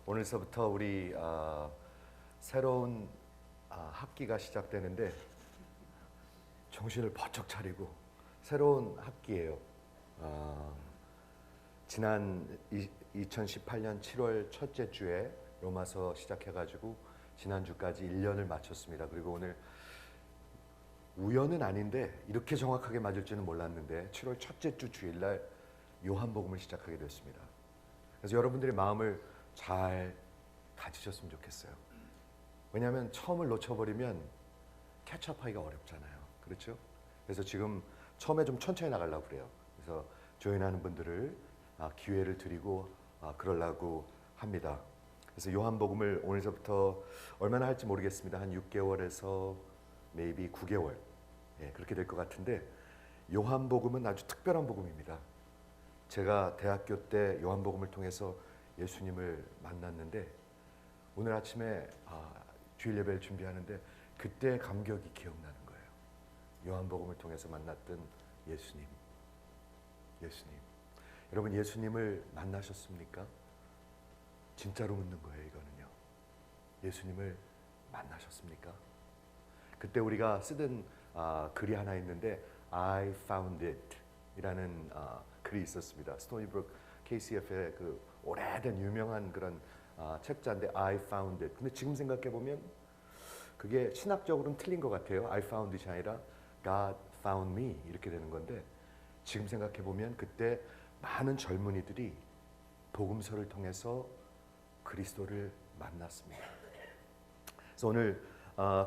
오늘서부터 우리 새로운 학기가 시작되는데 정신을 번쩍 차리고 새로운 학기예요. 지난 2018년 7월 첫째 주에 로마서 시작해가지고 지난주까지 1년을 마쳤습니다. 그리고 오늘 우연은 아닌데 이렇게 정확하게 맞을 줄은 몰랐는데 7월 첫째 주 주일날 요한복음을 시작하게 됐습니다. 그래서 여러분들의 마음을 잘 가지셨으면 좋겠어요. 왜냐하면 처음을 놓쳐버리면 캐치업하기가 어렵잖아요. 그렇죠? 그래서 지금 처음에 좀 천천히 나가려고 그래요. 그래서 조인하는 분들을 기회를 드리고 그러려고 합니다. 그래서 요한복음을 오늘서부터 얼마나 할지 모르겠습니다. 한 6개월에서 maybe 9개월 그렇게 될 것 같은데 요한복음은 아주 특별한 복음입니다. 제가 대학교 때 요한복음을 통해서 예수님을 만났는데 오늘 아침에 주일 예배를 준비하는데 그때 감격이 기억나는 거예요. 요한복음을 통해서 만났던 예수님. 여러분 예수님을 만나셨습니까? 진짜로 묻는 거예요. 이거는요. 예수님을 만나셨습니까? 그때 우리가 쓰던 글이 하나 있는데 I found it 이라는 글이 있었습니다. 스토니브룩 KCF의 그 오래된 유명한 그런 책자인데 I found it. 근데 지금 생각해 보면 그게 신학적으로는 틀린 것 같아요. I found it이 아니라 God found me 이렇게 되는 건데 지금 생각해 보면 그때 많은 젊은이들이 복음서를 통해서 그리스도를 만났습니다. 그래서 오늘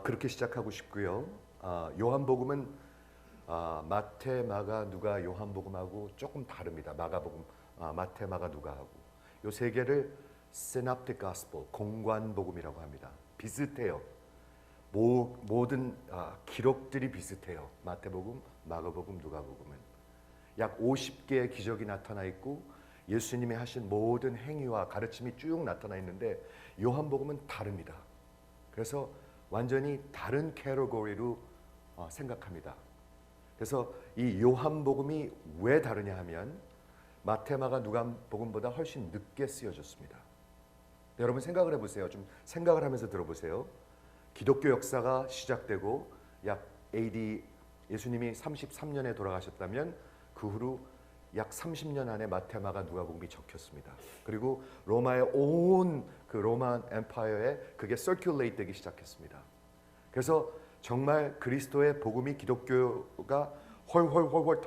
그렇게 시작하고 싶고요. 요한복음은 마태, 마가, 누가, 요한복음하고 조금 다릅니다. 마가복음, 마태, 마가, 누가하고 요 세 개를 Synoptic Gospel, 공관복음이라고 합니다. 비슷해요. 모든 기록들이 비슷해요. 마태복음, 마가복음, 누가복음은 약 50개의 기적이 나타나 있고 예수님이 하신 모든 행위와 가르침이 쭉 나타나 있는데 요한복음은 다릅니다. 그래서 완전히 다른 캐러고리로 생각합니다. 그래서 이 요한복음이 왜 다르냐 하면 마태, 마가, 누가복음보다 훨씬 늦게 쓰여졌습니다. 여러분 생각을 해보세요. 좀 생각을 하면서 들어보세요. 기독교 역사가 시작되고 약 AD 예수님이 33년에 돌아가셨다면 그 후로 약 30년 안에 마태, 마가, 누가복음이 적혔습니다. 그리고 로마의 온 그 로만 엠파이어에 그게 서큘레이트 되기 시작했습니다. 그래서 정말 그리스도의 복음이 기독교가 훨훨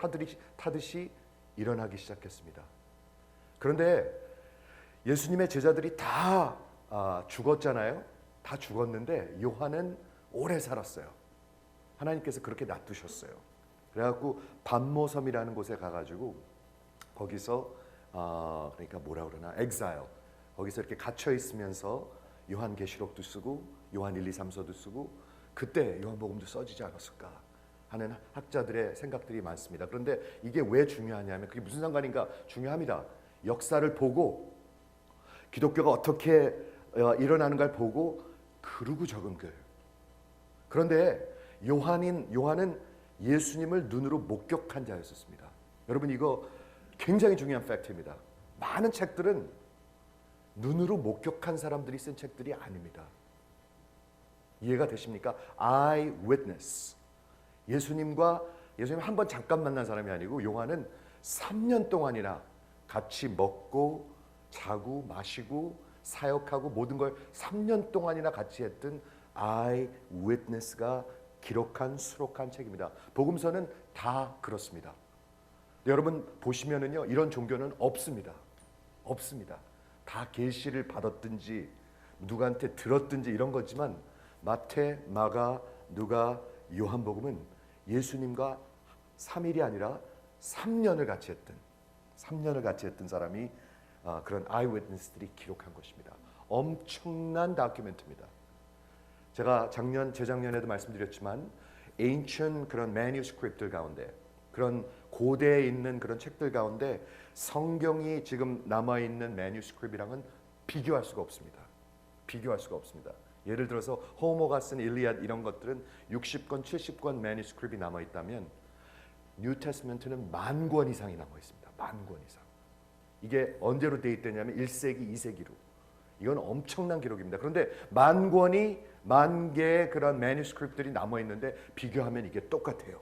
타듯이 일어나기 시작했습니다. 그런데 예수님의 제자들이 다 죽었잖아요. 다 죽었는데 요한은 오래 살았어요. 하나님께서 그렇게 놔두셨어요. 그래갖고 반모섬이라는 곳에 가가지고 거기서 그러니까 뭐라 그러나 exile 거기서 이렇게 갇혀 있으면서 요한계시록도 쓰고 요한 1, 2, 3서도 쓰고 그때 요한복음도 써지지 않았을까 하는 학자들의 생각들이 많습니다. 그런데 이게 왜 중요하냐면 그게 무슨 상관인가 중요합니다. 역사를 보고 기독교가 어떻게 일어나는가를 보고 그러고 적은 글. 그런데 요한은 예수님을 눈으로 목격한 자였었습니다. 여러분 이거 굉장히 중요한 팩트입니다. 많은 책들은 눈으로 목격한 사람들이 쓴 책들이 아닙니다. 이해가 되십니까? Eyewitness. 예수님 한 번 잠깐 만난 사람이 아니고 요한은 3년 동안이나 같이 먹고 자고 마시고 사역하고 모든 걸 3년 동안이나 같이 했던 Eyewitness가 기록한 수록한 책입니다. 복음서는 다 그렇습니다. 여러분 보시면은요 이런 종교는 없습니다. 다 계시를 받았든지 누구한테 들었든지 이런 거지만 마태, 마가, 누가, 요한복음은 예수님과 3일이 아니라 3년을 같이 했던 사람이 그런 아이위트니스들이 기록한 것입니다. 엄청난 다큐멘터입니다. 제가 재작년에도 말씀드렸지만 ancient 그런 manuscript들 가운데 그런 고대에 있는 그런 책들 가운데 성경이 지금 남아있는 manuscript이랑은 비교할 수가 없습니다. 예를 들어서 호모가 쓴 일리아드 이런 것들은 60권, 70권 manuscript이 남아있다면 뉴 테스트먼트는 10,000권 이상이 남아있습니다. 10,000권 이상. 이게 언제로 데이트되냐면 1세기, 2세기로. 이건 엄청난 기록입니다. 그런데 만 권이 만 개의 그런 매뉴스크립트들이 남아 있는데 비교하면 이게 똑같아요.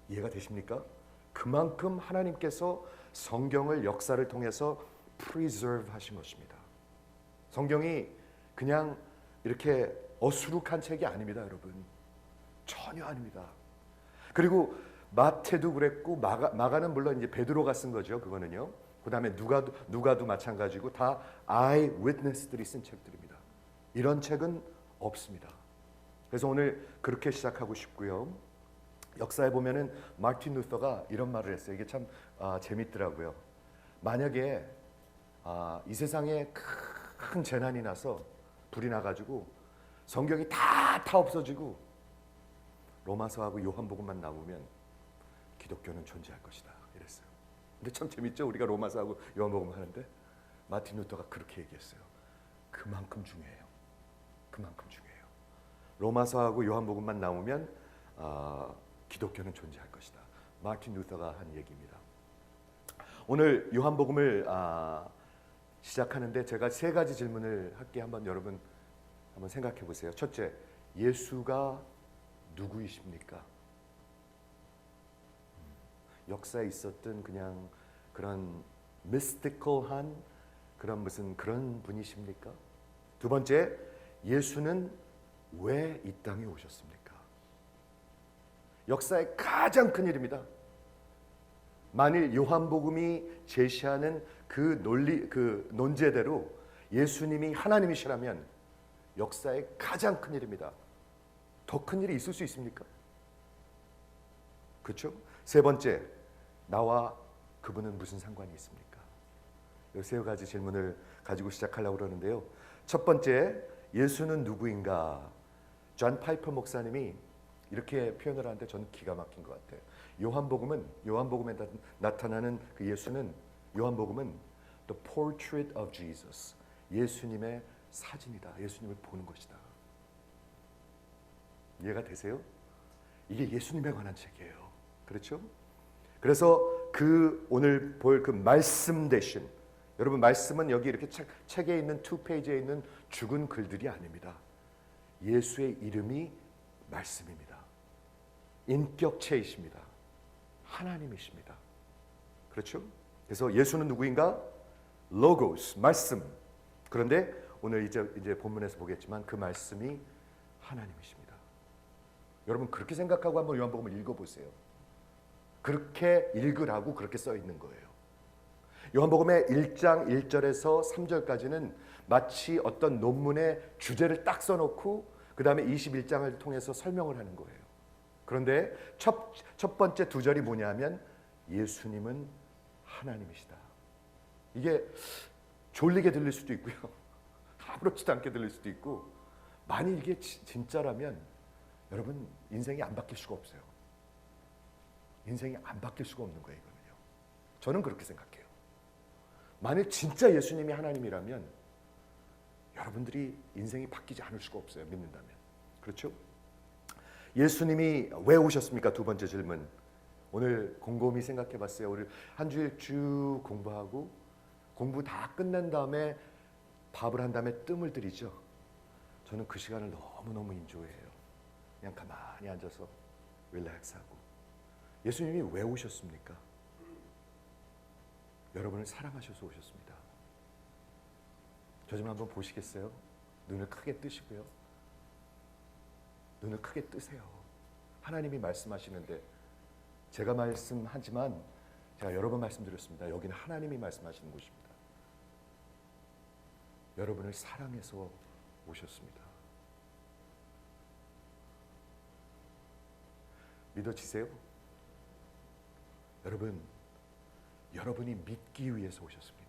이해가 되십니까? 그만큼 하나님께서 성경을 역사를 통해서 preserve 하신 것입니다. 성경이 그냥 이렇게 어수룩한 책이 아닙니다, 여러분. 전혀 아닙니다. 그리고 마태도 그랬고 마가는 물론 이제 베드로가 쓴 거죠. 그거는요. 그다음에 누가도 마찬가지고 다 아이 위트니스들이 쓴 책들입니다. 이런 책은 없습니다. 그래서 오늘 그렇게 시작하고 싶고요. 역사에 보면은 마틴 루터가 이런 말을 했어요. 이게 참 재밌더라고요. 만약에 이 세상에 큰 재난이 나서 불이 나가지고 성경이 다 없어지고 로마서하고 요한복음만 남으면 기독교는 존재할 것이다 이랬어요. 근데 참 재밌죠. 우리가 로마서하고 요한복음 하는데 마틴 루터가 그렇게 얘기했어요. 그만큼 중요해요. 그만큼 중요해요. 로마서하고 요한복음만 남으면 기독교는 존재할 것이다. 마틴 루터가 한 얘기입니다. 오늘 요한복음을 시작하는데 제가 세 가지 질문을 할게 한번 여러분 한번 생각해 보세요. 첫째, 예수가 누구이십니까? 역사에 있었던 그냥 그런 미스티컬한 그런 무슨 그런 분이십니까? 두 번째, 예수는 왜 이 땅에 오셨습니까? 역사의 가장 큰 일입니다. 만일 요한복음이 제시하는 그 논제대로 예수님이 하나님이시라면 역사의 가장 큰 일입니다. 더 큰 일이 있을 수 있습니까? 그렇죠? 세 번째, 나와 그분은 무슨 상관이 있습니까? 이 세 가지 질문을 가지고 시작하려고 그러는데요. 첫 번째, 예수는 누구인가? 존 파이퍼 목사님이 이렇게 표현을 하는데 저는 기가 막힌 것 같아요. 요한복음에 나타나는 그 예수는 요한복음은 the portrait of Jesus. 예수님의 사진이다. 예수님을 보는 것이다. 이해가 되세요? 이게 예수님에 관한 책이에요. 그렇죠? 그래서 그 오늘 볼 그 말씀 대신 여러분 말씀은 여기 이렇게 책에 있는 2페이지에 있는 죽은 글들이 아닙니다. 예수의 이름이 말씀입니다. 인격체이십니다. 하나님이십니다. 그렇죠? 그래서 예수는 누구인가? 로고스, 말씀. 그런데 오늘 이제 본문에서 보겠지만 그 말씀이 하나님이십니다. 여러분 그렇게 생각하고 한번 요한복음을 읽어보세요. 그렇게 읽으라고 그렇게 써 있는 거예요. 요한복음의 1장 1절에서 3절까지는 마치 어떤 논문의 주제를 딱 써놓고 그 다음에 21장을 통해서 설명을 하는 거예요. 그런데 첫 번째 두 절이 뭐냐면 예수님은 하나님이시다. 이게 졸리게 들릴 수도 있고요. 아무렇지도 않게 들릴 수도 있고 만일 이게 진짜라면 여러분 인생이 안 바뀔 수가 없어요. 인생이 안 바뀔 수가 없는 거예요. 이거는요. 저는 그렇게 생각해요. 만일 진짜 예수님이 하나님이라면 여러분들이 인생이 바뀌지 않을 수가 없어요. 믿는다면. 그렇죠? 예수님이 왜 오셨습니까? 두 번째 질문. 오늘 곰곰이 생각해 봤어요. 우리 한 주일 쭉 공부하고 공부 다 끝난 다음에 밥을 한 다음에 뜸을 들이죠. 저는 그 시간을 너무너무 인조해요. 그냥 가만히 앉아서 릴렉스하고. 예수님이 왜 오셨습니까? 여러분을 사랑하셔서 오셨습니다. 저 좀 한번 보시겠어요? 눈을 크게 뜨시고요. 눈을 크게 뜨세요. 하나님이 말씀하시는데 제가 말씀하지만 제가 여러 번 말씀드렸습니다. 여기는 하나님이 말씀하시는 곳입니다. 여러분을 사랑해서 오셨습니다. 믿어지세요? 여러분이 믿기 위해서 오셨습니다.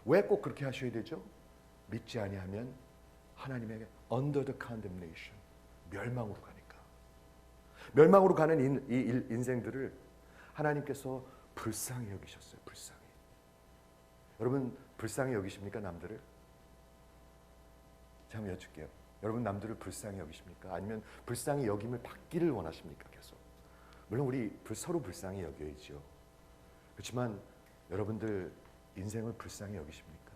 왜 꼭 그렇게 하셔야 되죠? 믿지 아니하면 하나님에게 under the condemnation, 멸망으로 가니까. 멸망으로 가는 이 인생들을 하나님께서 불쌍히 여기셨어요. 불쌍히. 여러분 불쌍히 여기십니까? 남들을? 제가 한번 여쭐게요. 여러분 남들을 불쌍히 여기십니까? 아니면 불쌍히 여김을 받기를 원하십니까? 계속. 물론 우리 서로 불쌍히 여겨야죠. 그렇지만 여러분들 인생을 불쌍히 여기십니까?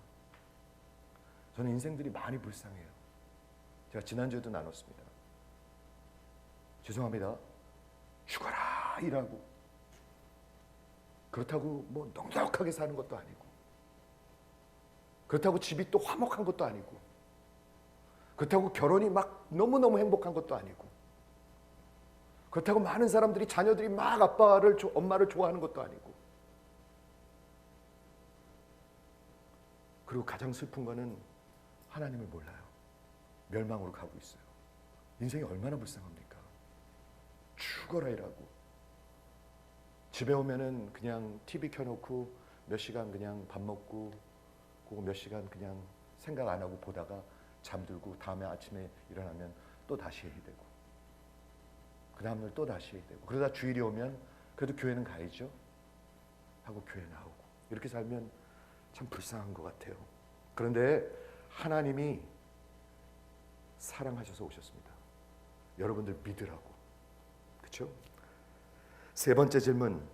저는 인생들이 많이 불쌍해요. 제가 지난주에도 나눴습니다. 죄송합니다. 죽어라 일하고 그렇다고 뭐 넉넉하게 사는 것도 아니고 그렇다고 집이 또 화목한 것도 아니고 그렇다고 결혼이 막 너무너무 행복한 것도 아니고 그렇다고 많은 사람들이 자녀들이 막 아빠를 엄마를 좋아하는 것도 아니고 그리고 가장 슬픈 거는 하나님을 몰라요. 멸망으로 가고 있어요. 인생이 얼마나 불쌍합니까? 죽어라 일하고 집에 오면은 그냥 TV 켜놓고 몇 시간 그냥 밥 먹고 그거 몇 시간 그냥 생각 안 하고 보다가 잠들고 다음에 아침에 일어나면 또 다시 해야 되고 그 다음날 또 다시 해야 되고 그러다 주일이 오면 그래도 교회는 가야죠 하고 교회 나오고 이렇게 살면 참 불쌍한 것 같아요. 그런데 하나님이 사랑하셔서 오셨습니다. 여러분들 믿으라고. 그렇죠? 세 번째 질문,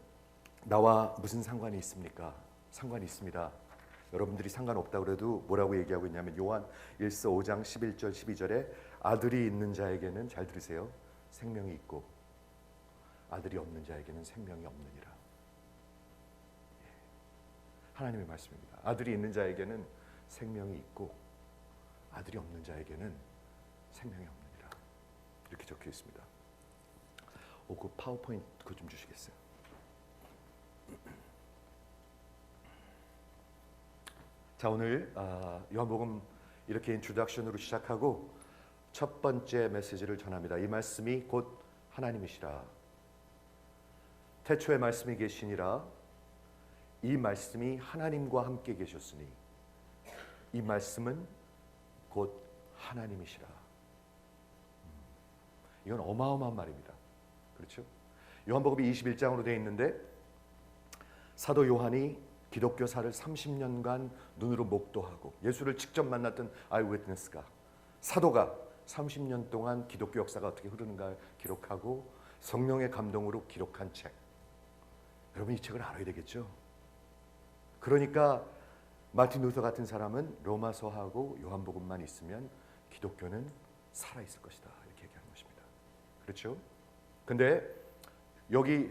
나와 무슨 상관이 있습니까? 상관이 있습니다. 여러분들이 상관없다고 그래도 뭐라고 얘기하고 있냐면 요한 1서 5장 11절 12절에 아들이 있는 자에게는, 잘 들으세요, 생명이 있고 아들이 없는 자에게는 생명이 없느니라. 하나님의 말씀입니다. 아들이 있는 자에게는 생명이 있고 아들이 없는 자에게는 생명이 없느니라. 이렇게 적혀 있습니다. 그 파워포인트 그거 좀 주시겠어요? 자, 오늘 요한복음 이렇게 인트로덕션으로 시작하고 첫 번째 메시지를 전합니다. 이 말씀이 곧 하나님이시라. 태초에 말씀이 계시니라. 이 말씀이 하나님과 함께 계셨으니 이 말씀은 곧 하나님이시라. 이건 어마어마한 말입니다. 그렇죠? 요한복음이 21장으로 되어 있는데 사도 요한이 기독교사를 30년간 눈으로 목도하고 예수를 직접 만났던 아이위트니스가, 사도가 30년 동안 기독교 역사가 어떻게 흐르는가 기록하고 성령의 감동으로 기록한 책. 여러분 이 책을 알아야 되겠죠? 그러니까 마틴 루터 같은 사람은 로마서하고 요한복음만 있으면 기독교는 살아있을 것이다 이렇게 얘기하는 것입니다. 그렇죠? 근데 여기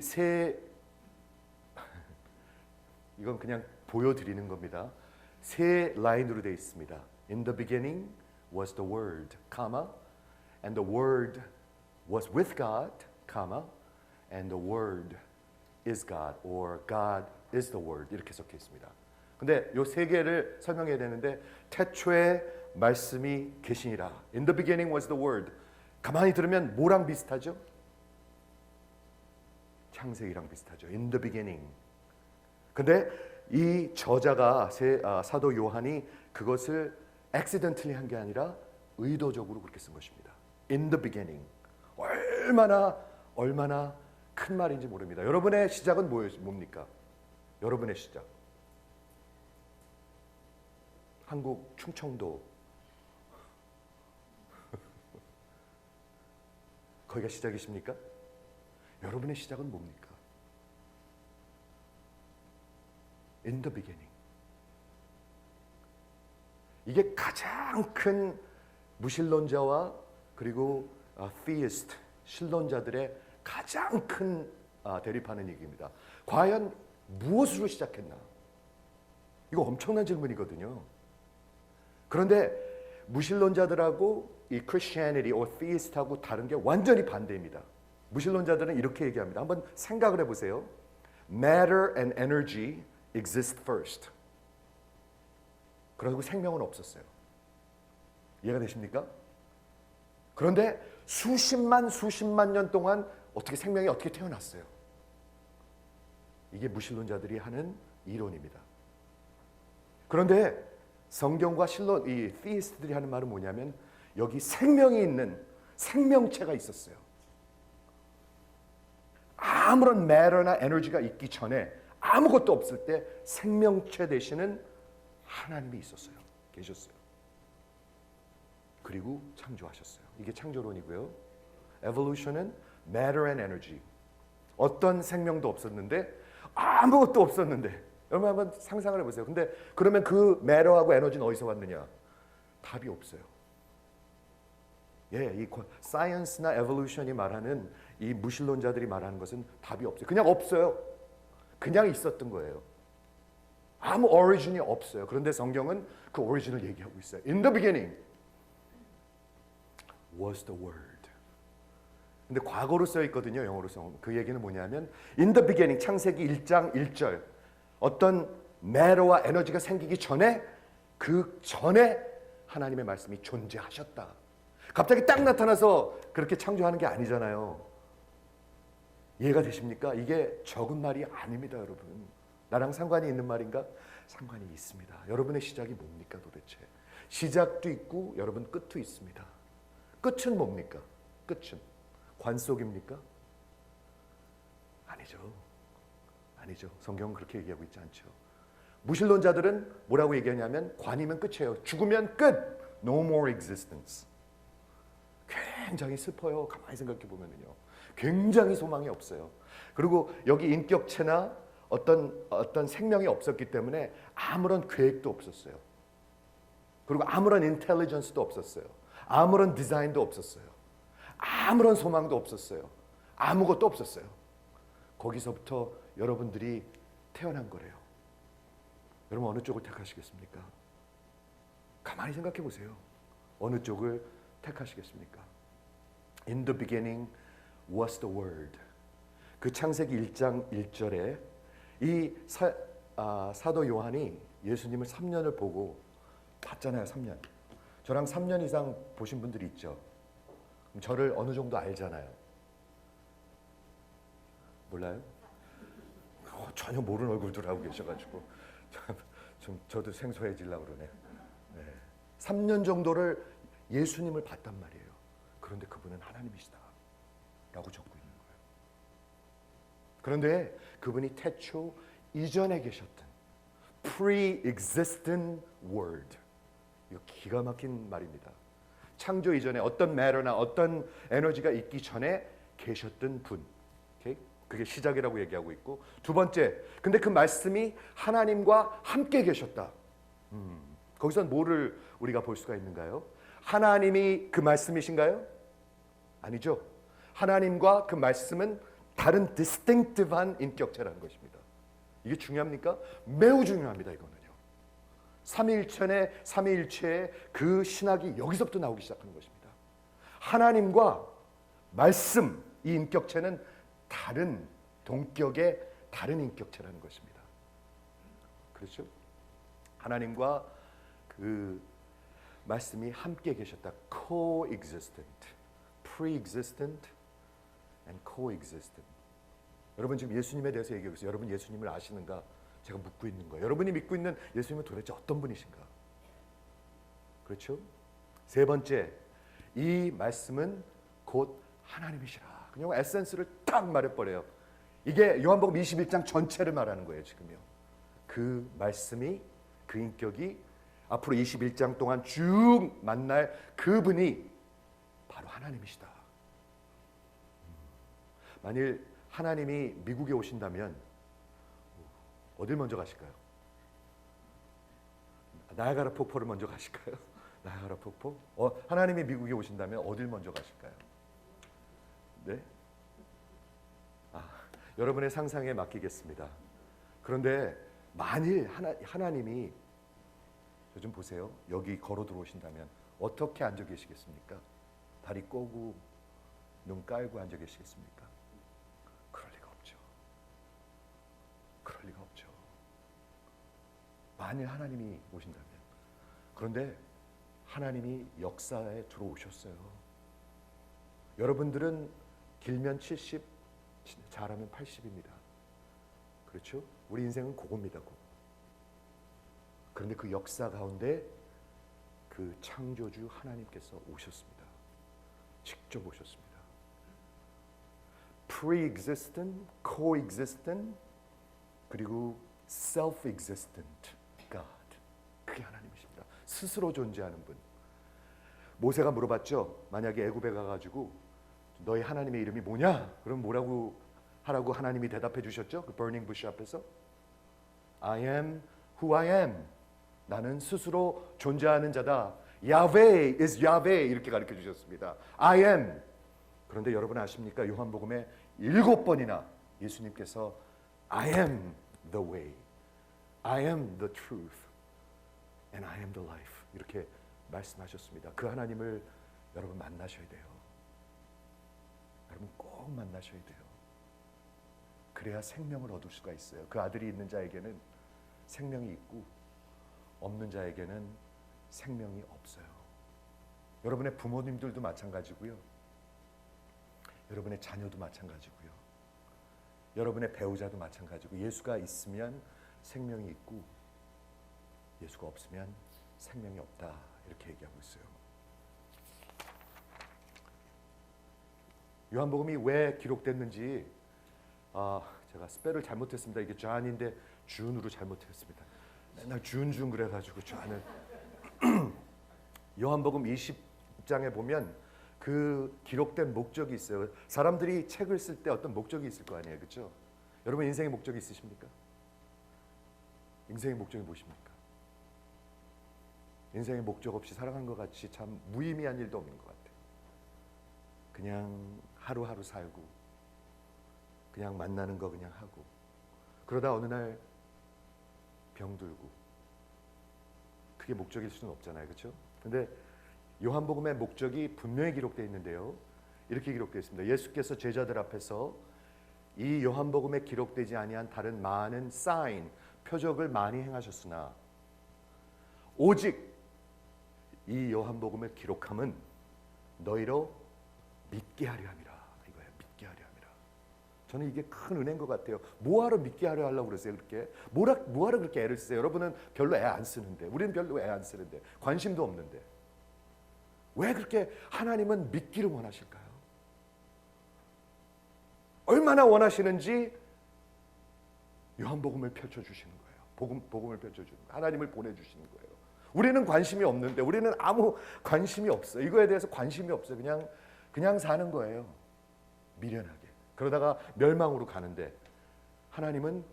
이건 그냥 보여드리는 겁니다. 세 라인으로 되어 있습니다. In the beginning was the Word, and the Word was with God, and the Word is God, or God is the Word 이렇게 적혀 있습니다. 근데 요 세 개를 설명해야 되는데 태초에 말씀이 계시니라. In the beginning was the Word. 가만히 들으면 뭐랑 비슷하죠? 창세기랑 비슷하죠. In the beginning. 근데 이 저자가 사도 요한이 그것을 accidentally 한 게 아니라 의도적으로 그렇게 쓴 것입니다. In the beginning. 얼마나 큰 말인지 모릅니다. 여러분의 시작은 뭡니까? 여러분의 시작. 한국 충청도 거기가 시작이십니까? 여러분의 시작은 뭡니까? In the beginning. 이게 가장 큰 무신론자와 그리고 theist, 신론자들의 가장 큰 대립하는 얘기입니다. 과연 무엇으로 시작했나? 이거 엄청난 질문이거든요. 그런데 무신론자들하고 이 Christianity or theist하고 다른 게 완전히 반대입니다. 무신론자들은 이렇게 얘기합니다. 한번 생각을 해보세요. Matter and energy exist first. 그리고 생명은 없었어요. 이해가 되십니까? 그런데 수십만 년 동안 생명이 어떻게 태어났어요? 이게 무신론자들이 하는 이론입니다. 그런데 성경과 이 theist들이 하는 말은 뭐냐면 여기 생명이 있는 생명체가 있었어요. 아무런 matter나 에너지가 있기 전에 아무것도 없을 때 생명체 되시는 하나님이 있었어요. 계셨어요. 그리고 창조하셨어요. 이게 창조론이고요. Evolution은 matter and energy. 어떤 생명도 없었는데 아무것도 없었는데 여러분 한번 상상을 해보세요. 근데 그러면 그 matter하고 에너지는 어디서 왔느냐? 답이 없어요. 이 사이언스나 에볼루션이 말하는 이 무신론자들이 말하는 것은 답이 없어요. 그냥 없어요. 그냥 있었던 거예요. 아무 오리진이 없어요. 그런데 성경은 그 오리진을 얘기하고 있어요. In the beginning was the word. 근데 과거로 써 있거든요. 영어로 써. 그 얘기는 뭐냐면 In the beginning, 창세기 1장 1절 어떤 matter와 에너지가 생기기 전에 그 전에 하나님의 말씀이 존재하셨다. 갑자기 딱 나타나서 그렇게 창조하는 게 아니잖아요. 이해가 되십니까? 이게 적은 말이 아닙니다, 여러분. 나랑 상관이 있는 말인가? 상관이 있습니다. 여러분의 시작이 뭡니까 도대체? 시작도 있고 여러분 끝도 있습니다. 끝은 뭡니까? 끝은 관 속입니까? 아니죠. 성경은 그렇게 얘기하고 있지 않죠. 무신론자들은 뭐라고 얘기하냐면 관이면 끝이에요. 죽으면 끝. No more existence. 굉장히 슬퍼요. 가만히 생각해 보면요. 굉장히 소망이 없어요. 그리고 여기 인격체나 어떤 생명이 없었기 때문에 아무런 계획도 없었어요. 그리고 아무런 인텔리전스도 없었어요. 아무런 디자인도 없었어요. 아무런 소망도 없었어요. 아무것도 없었어요. 거기서부터 여러분들이 태어난 거래요. 여러분 어느 쪽을 택하시겠습니까? 가만히 생각해 보세요. 어느 쪽을 택하시겠습니까? In the beginning was the word. 그 창세기 1장 1절에 이 사도 요한이 예수님을 3년을 보고 봤잖아요. 3년. 저랑 3년 이상 보신 분들이 있죠. 그럼 저를 어느 정도 알잖아요. 몰라요? 전혀 모르는 얼굴들 하고 계셔가지고 저도 생소해지려고 그러네. 3년 정도를 예수님을 봤단 말이에요. 그런데 그분은 하나님이시다 라고 적고 있는 거예요. 그런데 그분이 태초 이전에 계셨던 pre-existent word. 이거 기가 막힌 말입니다. 창조 이전에 어떤 matter나 어떤 에너지가 있기 전에 계셨던 분. 오케이? 그게 시작이라고 얘기하고 있고, 두 번째, 근데 그 말씀이 하나님과 함께 계셨다. 거기선 뭐를 우리가 볼 수가 있는가요? 하나님이 그 말씀이신가요? 아니죠. 하나님과 그 말씀은 다른 distinctive한 인격체라는 것입니다. 이게 중요합니까? 매우 중요합니다. 이거는요. 삼위일체의 삼위일체의 그 신학이 여기서부터 나오기 시작하는 것입니다. 하나님과 말씀, 이 인격체는 다른 동격의 다른 인격체라는 것입니다. 그렇죠? 하나님과 그 말씀이 함께 계셨다. coexistent, pre-existent and coexistent. 여러분 지금 예수님에 대해서 얘기하고 있어요. 여러분 예수님을 아시는가? 제가 묻고 있는 거예요. 여러분이 믿고 있는 예수님은 도대체 어떤 분이신가? 그렇죠? 세 번째, 이 말씀은 곧 하나님이시라. 그냥 에센스를 딱 말해버려요. 이게 요한복음 21장 전체를 말하는 거예요. 지금요. 그 말씀이, 그 인격이 앞으로 21장 동안 쭉 만날 그분이 바로 하나님이시다. 만일 하나님이 미국에 오신다면 어딜 먼저 가실까요? 나야가라 폭포를 먼저 가실까요? 나야가라 폭포? 하나님이 미국에 오신다면 어딜 먼저 가실까요? 네? 여러분의 상상에 맡기겠습니다. 그런데 만일 하나님이 저 좀 보세요. 여기 걸어 들어오신다면 어떻게 앉아 계시겠습니까? 다리 꼬고 눈 깔고 앉아 계시겠습니까? 그럴 리가 없죠. 그럴 리가 없죠. 만일 하나님이 오신다면. 그런데 하나님이 역사에 들어오셨어요. 여러분들은 길면 70, 잘하면 80입니다. 그렇죠? 우리 인생은 그겁니다. 그런데 그 역사 가운데 그 창조주 하나님께서 오셨습니다. 직접 오셨습니다. pre-existent, coexistent, 그리고 self-existent God. 그게 하나님이십니다. 스스로 존재하는 분. 모세가 물어봤죠. 만약에 애굽에 가가지고 너희 하나님의 이름이 뭐냐? 그럼 뭐라고 하라고 하나님이 대답해 주셨죠? 그 burning bush 앞에서 I am who I am. 나는 스스로 존재하는 자다. 야훼 is 야훼 이렇게 가르쳐 주셨습니다. I am. 그런데 여러분 아십니까? 요한복음에 7번이나 예수님께서 I am the way, I am the truth, and I am the life 이렇게 말씀하셨습니다. 그 하나님을 여러분 만나셔야 돼요. 여러분 꼭 만나셔야 돼요. 그래야 생명을 얻을 수가 있어요. 그 아들이 있는 자에게는 생명이 있고 없는 자에게는 생명이 없어요. 여러분의 부모님들도 마찬가지고요. 여러분의 자녀도 마찬가지고요. 여러분의 배우자도 마찬가지고 예수가 있으면 생명이 있고 예수가 없으면 생명이 없다 이렇게 얘기하고 있어요. 요한복음이 왜 기록됐는지 제가 스펠을 잘못했습니다. 이게 존인데 준으로 잘못했습니다. 맨날 준 그래가지고 존을 요한복음 20장에 보면 그 기록된 목적이 있어요. 사람들이 책을 쓸 때 어떤 목적이 있을 거 아니에요, 그렇죠? 여러분 인생의 목적이 있으십니까? 인생의 목적이 무엇입니까? 인생의 목적 없이 살아간 것 같이 참 무의미한 일도 없는 것 같아요. 그냥 하루하루 살고 그냥 만나는 거 그냥 하고 그러다 어느 날 병들고 그게 목적일 수는 없잖아요, 그렇죠? 근데 요한복음의 목적이 분명히 기록되어 있는데요. 이렇게 기록되어 있습니다. 예수께서 제자들 앞에서 이 요한복음에 기록되지 아니한 다른 많은 사인, 표적을 많이 행하셨으나 오직 이 요한복음을 기록함은 너희로 믿게 하려 함이라. 이거예요. 믿게 하려 함이라. 저는 이게 큰 은혜인 것 같아요. 뭐하러 믿게 하려 하려고 그러세요? 그렇게 뭐하러 그렇게 애를 쓰세요? 여러분은 별로 애 안 쓰는데, 우리는 별로 애 안 쓰는데, 관심도 없는데 왜 그렇게 하나님은 믿기를 원하실까요? 얼마나 원하시는지 요한복음을 펼쳐주시는 거예요. 복음을 펼쳐주는 거예요. 하나님을 보내주시는 거예요. 우리는 관심이 없는데, 우리는 아무 관심이 없어요. 이거에 대해서 관심이 없어요. 그냥 사는 거예요. 미련하게. 그러다가 멸망으로 가는데 하나님은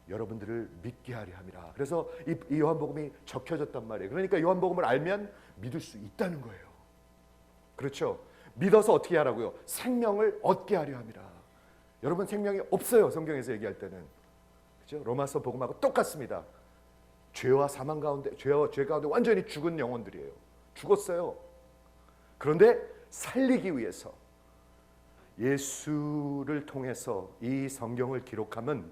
여러분들을 믿게 하려 함이라. 그래서 이 요한복음이 적혀졌단 말이에요. 그러니까 요한복음을 알면 믿을 수 있다는 거예요. 그렇죠? 믿어서 어떻게 하라고요? 생명을 얻게 하려 함이라. 여러분 생명이 없어요. 성경에서 얘기할 때는. 그렇죠? 로마서 복음하고 똑같습니다. 죄와 사망 가운데, 죄 가운데 완전히 죽은 영혼들이에요. 죽었어요. 그런데 살리기 위해서 예수를 통해서 이 성경을 기록함은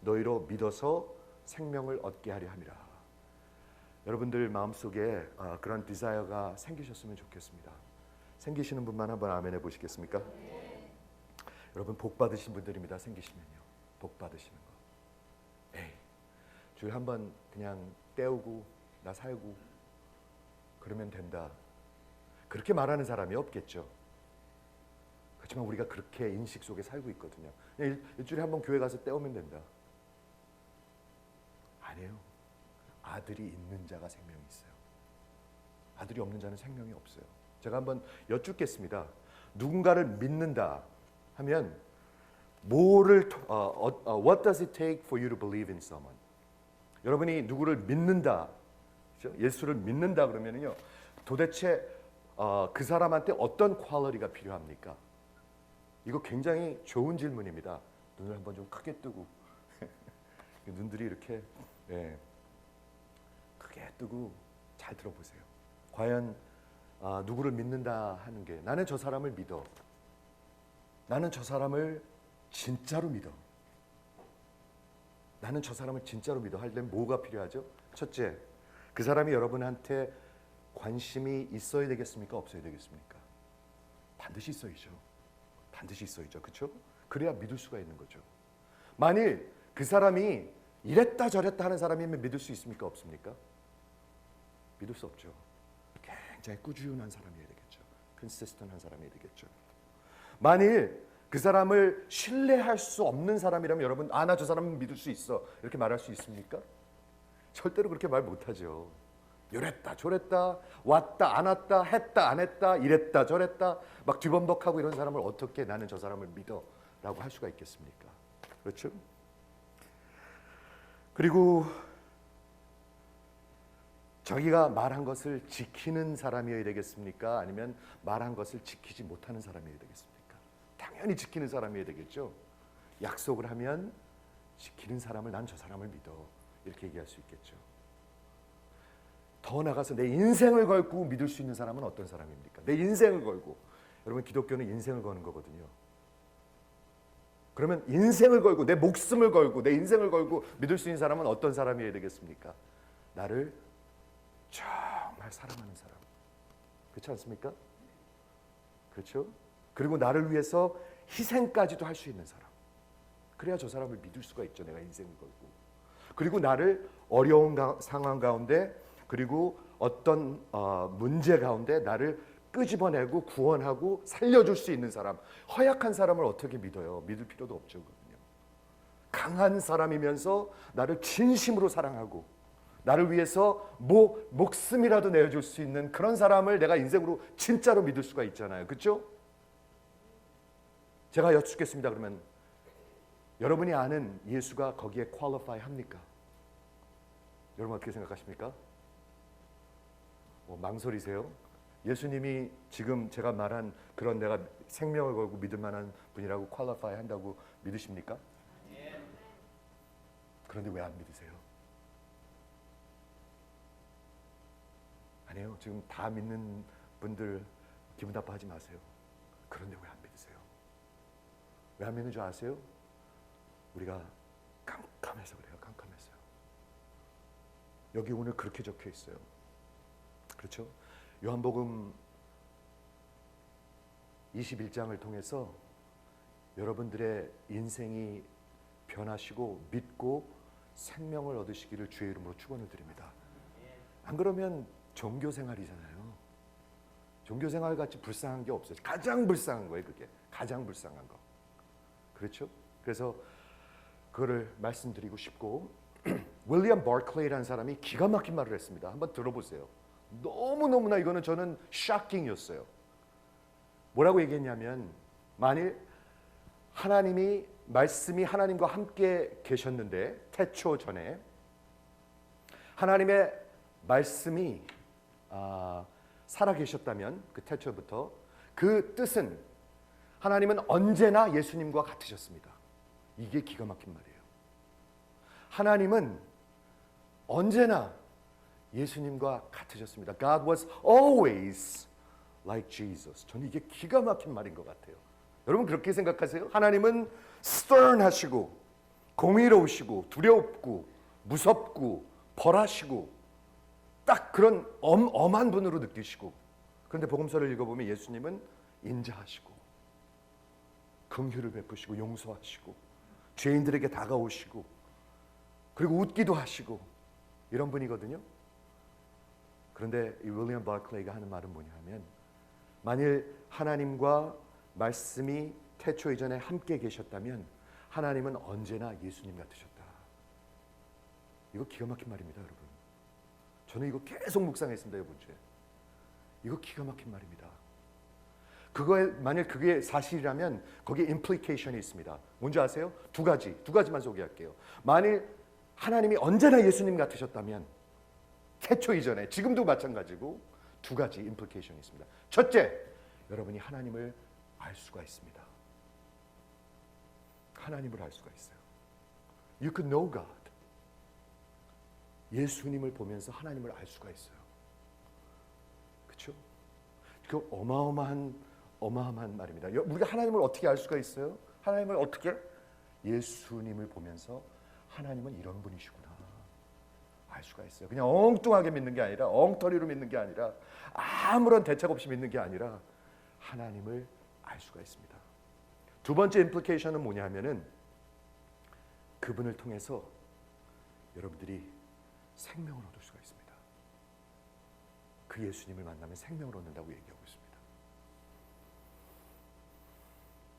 너희로 믿어서 생명을 얻게 하려 함이라. 여러분들 마음속에 그런 디자이어가 생기셨으면 좋겠습니다. 생기시는 분만 한번 아멘 해보시겠습니까? 네. 여러분 복 받으신 분들입니다. 생기시면요. 복 받으시는 거. 에이, 주일 한번 그냥 때우고 나 살고 그러면 된다. 그렇게 말하는 사람이 없겠죠. 그렇지만 우리가 그렇게 인식 속에 살고 있거든요. 그냥 일주일에 한번 교회 가서 때우면 된다. 아니에요. 아들이 있는 자가 생명이 있어요. 아들이 없는 자는 생명이 없어요. 제가 한번 여쭙겠습니다. 누군가를 믿는다 하면 what does it take for you to believe in someone? 여러분이 누구를 믿는다, 그렇죠? 예수를 믿는다 그러면요, 도대체 그 사람한테 어떤 퀄리티가 필요합니까? 이거 굉장히 좋은 질문입니다. 눈을 한번 좀 크게 뜨고 눈들이 이렇게 크게 뜨고 잘 들어보세요. 과연 누구를 믿는다 하는 게 나는 저 사람을 믿어. 나는 저 사람을 진짜로 믿어. 나는 저 사람을 진짜로 믿어 할 때 뭐가 필요하죠? 첫째, 그 사람이 여러분한테 관심이 있어야 되겠습니까? 없어야 되겠습니까? 반드시 있어야죠. 반드시 있어야죠. 그렇죠? 그래야 믿을 수가 있는 거죠. 만일 그 사람이 이랬다 저랬다 하는 사람이면 믿을 수 있습니까? 없습니까? 믿을 수 없죠. 굉장히 꾸준한 사람이어야 되겠죠. 컨시스턴한 사람이 되겠죠. 만일 그 사람을 신뢰할 수 없는 사람이라면 여러분, 나 저 사람은 믿을 수 있어 이렇게 말할 수 있습니까? 절대로 그렇게 말 못하죠. 이랬다 저랬다, 왔다 안 왔다, 했다 안 했다, 이랬다 저랬다 막 뒤범벅하고 이런 사람을 어떻게 나는 저 사람을 믿어 라고 할 수가 있겠습니까? 그렇죠? 그리고 자기가 말한 것을 지키는 사람이어야 되겠습니까? 아니면 말한 것을 지키지 못하는 사람이어야 되겠습니까? 당연히 지키는 사람이어야 되겠죠. 약속을 하면 지키는 사람을, 난 저 사람을 믿어, 이렇게 얘기할 수 있겠죠. 더 나아가서 내 인생을 걸고 믿을 수 있는 사람은 어떤 사람입니까? 내 인생을 걸고. 여러분, 기독교는 인생을 거는 거거든요. 그러면 인생을 걸고, 내 목숨을 걸고, 내 인생을 걸고 믿을 수 있는 사람은 어떤 사람이어야 되겠습니까? 나를 정말 사랑하는 사람. 그렇지 않습니까? 그렇죠? 그리고 나를 위해서 희생까지도 할 수 있는 사람. 그래야 저 사람을 믿을 수가 있죠. 내가 인생을 걸고. 그리고 나를 어려운 상황 가운데, 그리고 어떤 문제 가운데 나를 끄집어내고 구원하고 살려줄 수 있는 사람. 허약한 사람을 어떻게 믿어요? 믿을 필요도 없죠. 그럼요. 강한 사람이면서 나를 진심으로 사랑하고 나를 위해서 목숨이라도 내어줄 수 있는 그런 사람을 내가 인생으로 진짜로 믿을 수가 있잖아요. 그렇죠? 제가 여쭙겠습니다. 그러면 여러분이 아는 예수가 거기에 퀄리파이 합니까? 여러분 어떻게 생각하십니까? 망설이세요? 예수님이 지금 제가 말한 그런 내가 생명을 걸고 믿을 만한 분이라고 퀄리파이 한다고 믿으십니까? 그런데 왜 안 믿으세요? 아니에요. 지금 다 믿는 분들 기분 나빠하지 마세요. 그런데 왜 안 믿으세요? 왜 안 믿는 줄 아세요? 우리가 깜깜해서 그래요. 깜깜해서요. 여기 오늘 그렇게 적혀 있어요. 그렇죠? 요한복음 21장을 통해서 여러분들의 인생이 변하시고 믿고 생명을 얻으시기를 주의 이름으로 축원을 드립니다. 안 그러면 종교 생활이잖아요. 종교 생활 같이 불쌍한 게 없어요. 가장 불쌍한 거예요. 그게 가장 불쌍한 거. 그렇죠? 그래서 그거를 말씀드리고 싶고 윌리엄 버클레이라는 사람이 기가 막힌 말을 했습니다. 한번 들어보세요. 너무너무나 이거는 저는 샤킹이었어요. 뭐라고 얘기했냐면, 만일 말씀이 하나님과 함께 계셨는데 태초 전에 하나님의 말씀이 살아 계셨다면, 그 태초부터 그 뜻은 하나님은 언제나 예수님과 같으셨습니다. 이게 기가 막힌 말이에요. 하나님은 언제나 예수님과 같으셨습니다. God was always like Jesus. 저는 이게 기가 막힌 말인 것 같아요. 여러분 그렇게 생각하세요? 하나님은 stern하시고 공의로우시고 두렵고 무섭고 벌하시고 딱 그런 엄한 분으로 느끼시고, 그런데 복음서를 읽어보면 예수님은 인자하시고 긍휼을 베푸시고 용서하시고 죄인들에게 다가오시고 그리고 웃기도 하시고 이런 분이거든요. 그런데 이 윌리엄 버클레이가 하는 말은 뭐냐면, 만일 하나님과 말씀이 태초 이전에 함께 계셨다면 하나님은 언제나 예수님 같으셨다. 이거 기가 막힌 말입니다, 여러분. 저는 이거 계속 묵상했습니다, 이번 주에. 이거 기가 막힌 말입니다. 만약 그게 사실이라면 거기에 implication이 있습니다. 뭔지 아세요? 두 가지만 소개할게요. 만일 하나님이 언제나 예수님 같으셨다면 태초 이전에, 지금도 마찬가지고 두 가지 implication이 있습니다. 첫째, 여러분이 하나님을 알 수가 있습니다. 하나님을 알 수가 있어요. You could know God. 예수님을 보면서 하나님을 알 수가 있어요. 그렇죠? 그 어마어마한 말입니다. 우리가 하나님을 어떻게 알 수가 있어요? 하나님을 어떻게? 예수님을 보면서 하나님은 이런 분이시구나 알 수가 있어요. 그냥 엉뚱하게 믿는 게 아니라, 엉터리로 믿는 게 아니라, 아무런 대책 없이 믿는 게 아니라 하나님을 알 수가 있습니다. 두 번째 임플리케이션은 뭐냐면은 그분을 통해서 여러분들이 생명을 얻을 수가 있습니다. 그 예수님을 만나면 생명을 얻는다고 얘기하고 있습니다.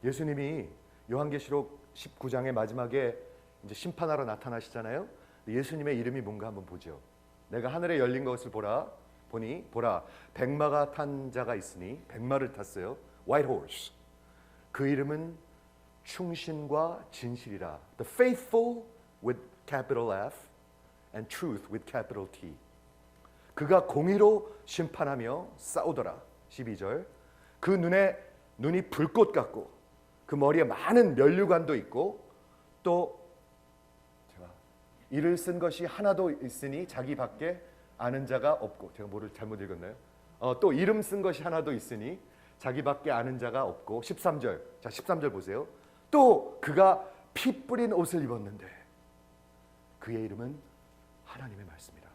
예수님이 요한계시록 19장의 마지막에 이제 심판하러 나타나시잖아요. 예수님의 이름이 뭔가 한번 보죠. 내가 하늘에 열린 것을 보니 백마가 탄 자가 있으니, 백마를 탔어요. White horse. 그 이름은 충신과 진실이라. The faithful with capital F and truth with capital T. 그가 공의로 심판하며 싸우더라. 12절. 그 눈이 불꽃 같고 그 머리에 많은 면류관도 있고 또 제가 이를 쓴 것이 하나도 있으니 자기 밖에 아는 자가 없고, 제가 뭐를 잘못 읽었나요? 또 이름 쓴 것이 하나도 있으니 자기 밖에 아는 자가 없고 13절. 자, 13절 보세요. 또 그가 피 뿌린 옷을 입었는데 그의 이름은 하나님의 말씀이라.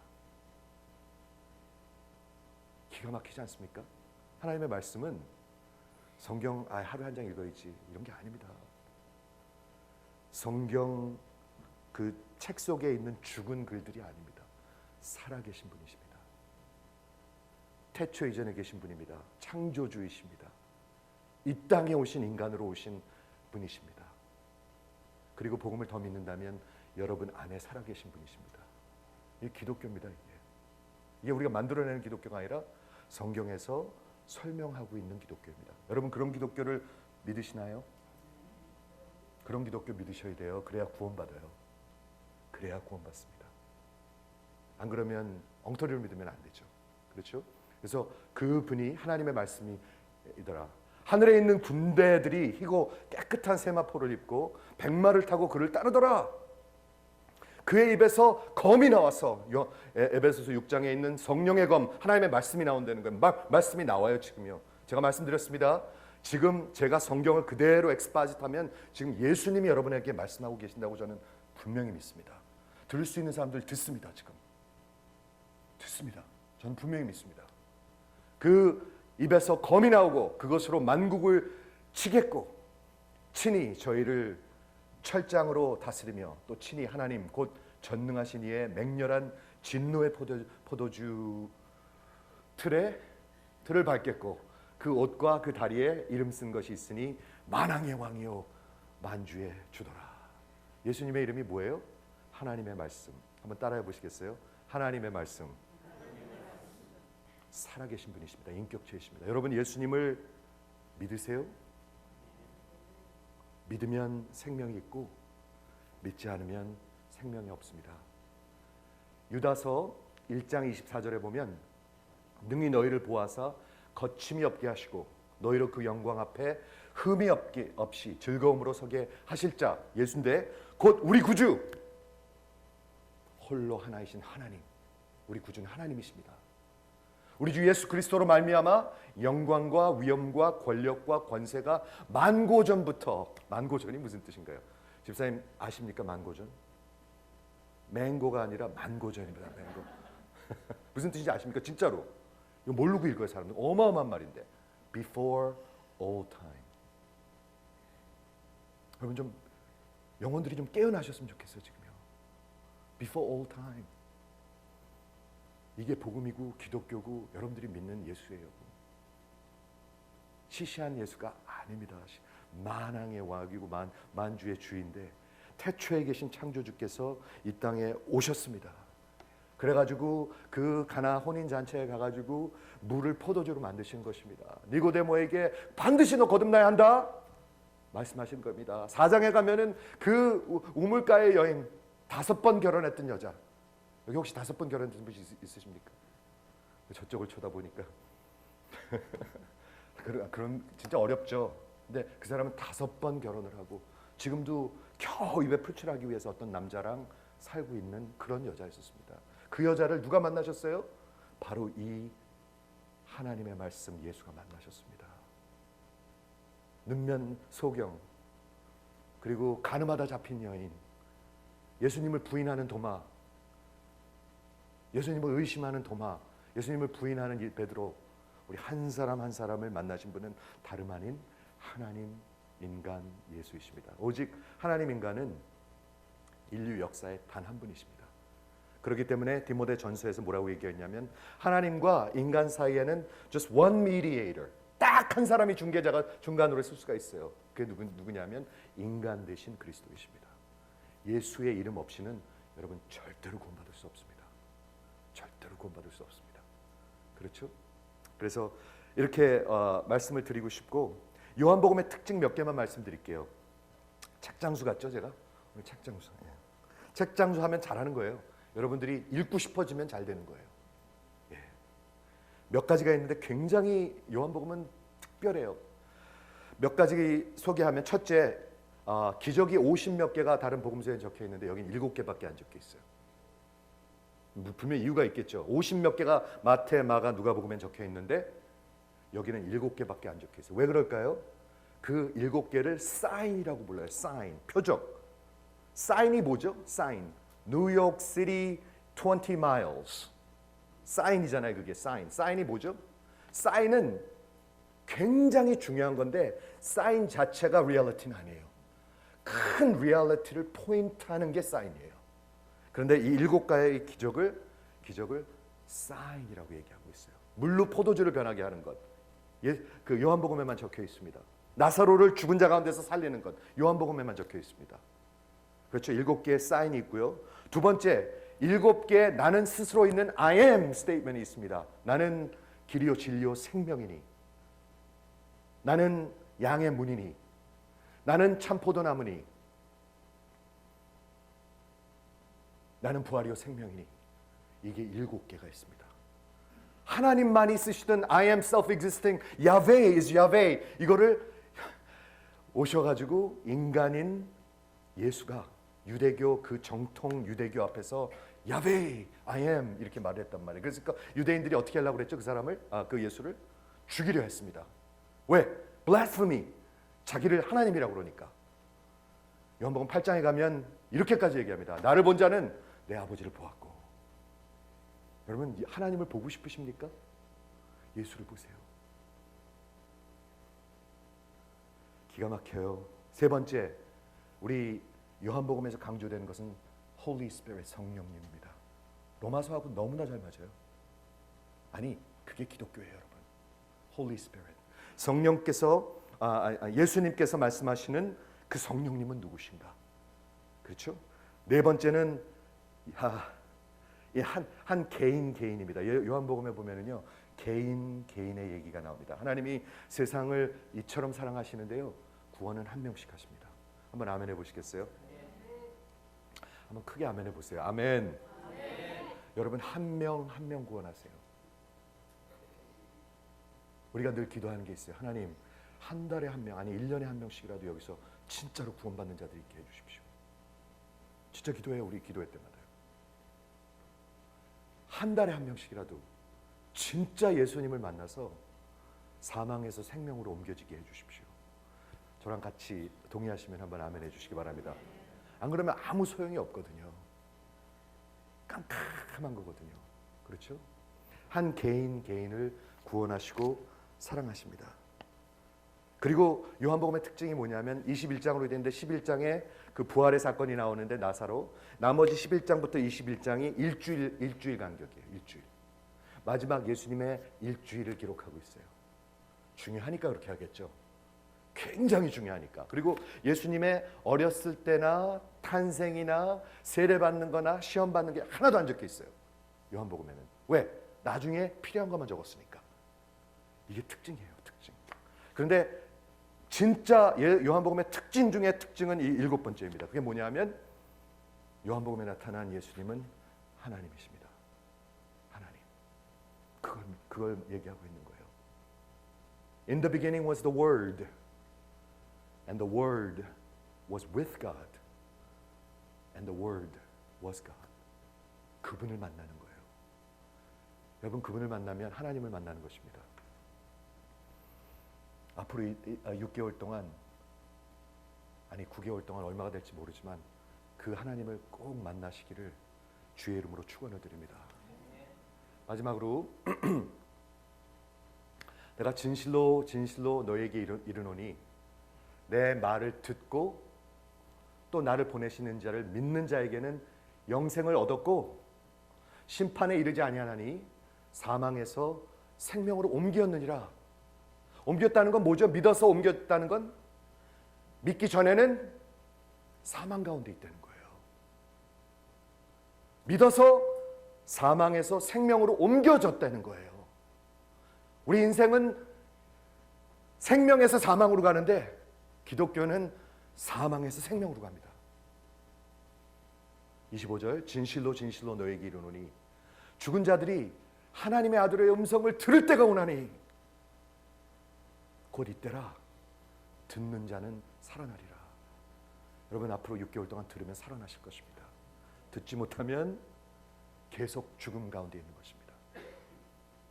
기가 막히지 않습니까? 하나님의 말씀은 성경 하루에 한 장 읽어야지 이런 게 아닙니다. 성경 그 책 속에 있는 죽은 글들이 아닙니다. 살아계신 분이십니다. 태초 이전에 계신 분입니다. 창조주이십니다. 이 땅에 오신 인간으로 오신 분이십니다. 그리고 복음을 더 믿는다면 여러분 안에 살아계신 분이십니다. 이게 기독교입니다. 이게 우리가 만들어내는 기독교가 아니라 성경에서 설명하고 있는 기독교입니다. 여러분 그런 기독교를 믿으시나요? 그런 기독교 믿으셔야 돼요. 그래야 구원받아요. 그래야 구원받습니다. 안 그러면 엉터리를 믿으면 안 되죠. 그렇죠? 그래서 그분이 하나님의 말씀이더라. 하늘에 있는 군대들이 희고 깨끗한 세마포를 입고 백마를 타고 그를 따르더라. 그의 입에서 검이 나와서, 에베소서 6장에 있는 성령의 검, 하나님의 말씀이 나온다는 거예요. 말씀이 나와요. 지금요. 제가 말씀드렸습니다. 지금 제가 성경을 그대로 엑스파짓하면 지금 예수님이 여러분에게 말씀하고 계신다고 저는 분명히 믿습니다. 들을 수 있는 사람들 듣습니다. 지금 듣습니다. 저는 분명히 믿습니다. 그 입에서 검이 나오고 그것으로 만국을 치겠고 친히 저희를 철장으로 다스리며 또 친히 하나님 곧 전능하신 이의 맹렬한 진노의 포도주 틀을 밟겠고 그 옷과 그 다리에 이름 쓴 것이 있으니 만왕의 왕이요 만주의 주더라. 예수님의 이름이 뭐예요? 하나님의 말씀. 한번 따라해 보시겠어요? 하나님의 말씀. 살아계신 분이십니다. 인격체이십니다. 여러분 예수님을 믿으세요? 믿으면 생명이 있고 믿지 않으면 생명이 없습니다. 유다서 1장 24절에 보면 능히 너희를 보아사 거침이 없게 하시고 너희로 그 영광 앞에 흠이 없이 즐거움으로 서게 하실 자 예수인데 곧 우리 구주 홀로 하나이신 하나님, 우리 구주는 하나님이십니다. 우리 주 예수 그리스도로 말미암아 영광과 위엄과 권력과 권세가 만고전부터, 만고전이 무슨 뜻인가요? 집사님 아십니까? 만고전? 맹고가 아니라 만고전입니다. 맹고. 무슨 뜻인지 아십니까? 진짜로. 이거 모르고 읽어요 사람들. 어마어마한 말인데. Before all time. 여러분 좀 영혼들이 좀 깨어나셨으면 좋겠어요 지금요. Before all time. 이게 복음이고 기독교고 여러분들이 믿는 예수예요. 시시한 예수가 아닙니다. 만왕의 왕이고 만주의 주인데 태초에 계신 창조주께서 이 땅에 오셨습니다. 그래가지고 그 가나 혼인잔치에 가가지고 물을 포도주로 만드신 것입니다. 니고데모에게 반드시 너 거듭나야 한다 말씀하신 겁니다. 4장에 가면은 그 우물가의 여인 5번 결혼했던 여자, 여기 혹시 5번 결혼했던 분 있으십니까? 저쪽을 쳐다보니까 그런 진짜 어렵죠. 근데 그 사람은 5번 결혼을 하고 지금도 겨우 입에 풀칠하기 위해서 어떤 남자랑 살고 있는 그런 여자였었습니다. 그 여자를 누가 만나셨어요? 바로 이 하나님의 말씀 예수가 만나셨습니다. 눈면 소경, 그리고 가늠하다 잡힌 여인, 예수님을 부인하는 도마, 예수님을 의심하는 도마, 예수님을 부인하는 베드로, 우리 한 사람 한 사람을 만나신 분은 다름 아닌 하나님 인간 예수이십니다. 오직 하나님 인간은 인류 역사에 단 한 분이십니다. 그렇기 때문에 디모데 전서에서 뭐라고 얘기했냐면 하나님과 인간 사이에는 just one mediator, 딱 한 사람이 중개자가 중간으로 쓸 수가 있어요. 그게 누구냐면 인간 대신 그리스도이십니다. 예수의 이름 없이는 여러분 절대로 구원받을 수 없습니다. 절대로 구원받을 수 없습니다. 그렇죠? 그래서 이렇게 말씀을 드리고 싶고 요한복음의 특징 몇 개만 말씀드릴게요. 책장수 같죠 제가? 오늘 책장수. 책장수 하면 잘하는 거예요. 여러분들이 읽고 싶어지면 잘 되는 거예요. 예. 몇 가지가 있는데 굉장히 요한복음은 특별해요. 몇 가지 소개하면 첫째, 기적이 50몇 개가 다른 복음서에 적혀 있는데 여긴 7개밖에 안 적혀 있어요. 분명히 이유가 있겠죠. 50몇 개가 마태, 마가, 누가복음에 적혀 있는데 여기는 7개밖에 안 적혀 있어요. 왜 그럴까요? 그 7개를 사인이라고 불러요. 사인, 표적. 사인이 뭐죠? 사인. 뉴욕 시티 20 miles. 사인이잖아요. 그게 사인. 사인이 뭐죠? 사인은 굉장히 중요한 건데 사인 자체가 리얼리티는 아니에요. 큰 리얼리티를 포인트하는 게 사인이에요. 그런데 이 7가지의 기적을 사인이라고 얘기하고 있어요. 물로 포도주를 변하게 하는 것. 그 요한복음에만 적혀 있습니다. 나사로를 죽은 자 가운데서 살리는 것. 요한복음에만 적혀 있습니다. 그렇죠. 7개의 사인이 있고요. 두 번째, 7개의 나는 스스로 있는 I am 스테이트먼이 있습니다. 나는 길이요 진리요 생명이니, 나는 양의 문이니, 나는 참 포도나무니, 나는 부활이요 생명이니. 이게 7개가 있습니다. 하나님만이 쓰시던 I am self-existing, Yahweh is Yahweh, 이거를 오셔가지고 인간인 예수가 유대교 그 정통 유대교 앞에서 야훼, I am 이렇게 말했단 말이에요. 그래서 유대인들이 어떻게 하려고 그랬죠? 그 사람을, 그 예수를 죽이려 했습니다. 왜? blasphemy, 자기를 하나님이라고 그러니까. 요한복음 8장에 가면 이렇게까지 얘기합니다. 나를 본 자는 내 아버지를 보았고. 여러분, 하나님을 보고 싶으십니까? 예수를 보세요. 기가 막혀요. 세 번째, 우리 요한복음에서 강조되는 것은 Holy Spirit, 성령님입니다. 로마서하고 너무나 잘 맞아요. 아니, 그게 기독교예요, 여러분. Holy Spirit. 성령께서, 예수님께서 말씀하시는 그 성령님은 누구신가? 그렇죠? 네 번째는 한 개인입니다. 요한복음에 보면은요, 개인의 얘기가 나옵니다. 하나님이 세상을 이처럼 사랑하시는데요, 구원은 한 명씩 하십니다. 한번 아멘 해보시겠어요? 한번 크게 아멘 해보세요. 아멘. 여러분, 한 명 한 명 구원하세요. 우리가 늘 기도하는 게 있어요. 하나님, 한 달에 한 명, 아니 1년에 한 명씩이라도 여기서 진짜로 구원받는 자들이 있게 해주십시오. 진짜 기도해요. 우리 기도회 때마다요. 한 달에 한 명씩이라도 진짜 예수님을 만나서 사망에서 생명으로 옮겨지게 해주십시오. 저랑 같이 동의하시면 한번 아멘 해주시기 바랍니다. 안 그러면 아무 소용이 없거든요. 깜깜한 거거든요. 그렇죠? 한 개인을 구원하시고 사랑하십니다. 그리고 요한복음의 특징이 뭐냐면 21장으로 되는데 11장에 그 부활의 사건이 나오는데 나사로, 나머지 11장부터 21장이 일주일 간격이에요. 일주일. 마지막 예수님의 일주일을 기록하고 있어요. 중요하니까 그렇게 하겠죠. 굉장히 중요하니까. 그리고 예수님의 어렸을 때나 탄생이나 세례받는 거나 시험 받는 게 하나도 안 적혀 있어요. 요한복음에는. 왜? 나중에 필요한 것만 적었으니까. 이게 특징이에요. 특징. 그런데 진짜 요한복음의 특징 중에 특징은 이 7번째입니다. 그게 뭐냐면 요한복음에 나타난 예수님은 하나님이십니다. 하나님. 그걸 얘기하고 있는 거예요. In the beginning was the Word, and the Word was with God, and the Word was God. 그분을 만나는 거예요. 여러분, 그분을 만나면 하나님을 만나는 것입니다. 앞으로 6개월 동안, 아니 9개월 동안 얼마가 될지 모르지만 그 하나님을 꼭 만나시기를 주의 이름으로 축원을 드립니다. 마지막으로 내가 진실로 너에게 이르노니 내 말을 듣고 또 나를 보내시는 자를 믿는 자에게는 영생을 얻었고 심판에 이르지 아니하나니 사망에서 생명으로 옮겼느니라. 옮겼다는 건 뭐죠? 믿어서 옮겼다는 건 믿기 전에는 사망 가운데 있다는 거예요. 믿어서 사망에서 생명으로 옮겨졌다는 거예요. 우리 인생은 생명에서 사망으로 가는데 기독교는 사망에서 생명으로 갑니다. 25절 진실로 너에게 이르노니 죽은 자들이 하나님의 아들의 음성을 들을 때가 오나니 곧 이때라. 듣는 자는 살아나리라. 여러분 앞으로 6개월 동안 들으면 살아나실 것입니다. 듣지 못하면 계속 죽음 가운데 있는 것입니다.